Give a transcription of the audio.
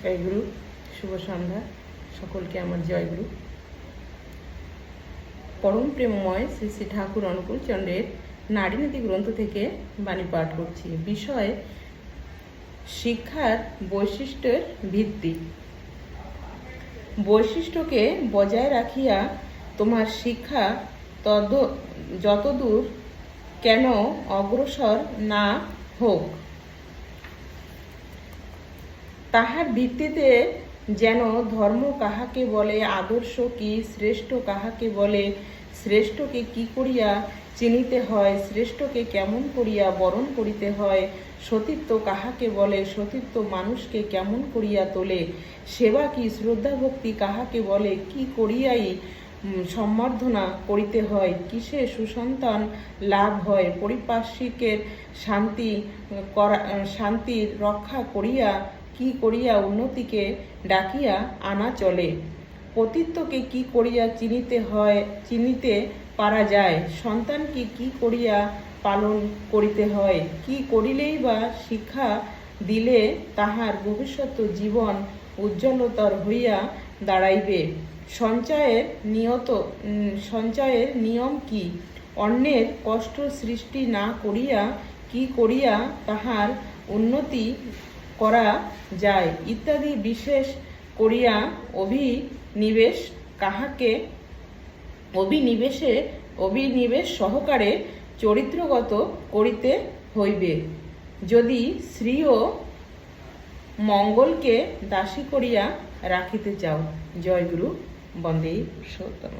জয়গুরু, শুভ সন্ধ্যা সকলকে। আমার জয়গুরু। পরম প্রেমময় শ্রী শ্রী ঠাকুর অনুকূল চন্দ্রের নারীনীতি গ্রন্থ থেকে বাণী পাঠ করছি। বিষয় শিক্ষার বৈশিষ্ট্যের ভিত্তি। বৈশিষ্ট্যকে বজায় রাখিয়া তোমার শিক্ষা যতদূর কেন অগ্রসর না হোক, তাহার ভিত্তিতে যেন ধর্ম কাহাকে বলে, আদর্শ কি, শ্রেষ্ঠ কাহাকে বলে, শ্রেষ্ঠকে কি করিয়া চিনিতে হয়, শ্রেষ্ঠকে কেমন করিয়া বরণ করিতে হয়, সতীত্ব কাহাকে বলে, সতীত্ব মানুষকে কেমন করিয়া তোলে, সেবা কি, শ্রদ্ধা ভক্তি কাহাকে বলে, কি করিয়াই সম্বর্ধনা করিতে হয়, কিসে সুসন্তান লাভ হয়, পরিপার্শ্বিকের শান্তির রক্ষা করিয়া কি করিয়া উন্নতিকে ডাকিয়া আনা চলে, পতিত্বকে কি করিয়া চিনিতে পারা যায়, সন্তানকে কি করিয়া পালন করিতে হয়, কি করিলেই বা শিক্ষা দিলে তাহার ভবিষ্যৎ জীবন উজ্জ্বলতর হইয়া দাঁড়াইবে, সঞ্চয়ের নিয়ম কি, অন্যের কষ্ট সৃষ্টি না করিয়া কি করিয়া তাহার উন্নতি করা যায়, ইত্যাদি বিশেষ করিয়া অভিনিবেশ সহকারে চরিত্রগত করিতে হইবে, যদি শ্রী ও মঙ্গলকে দাসী করিয়া রাখিতে চাও। জয়গুরু। বন্দে পুরুষোত্তম।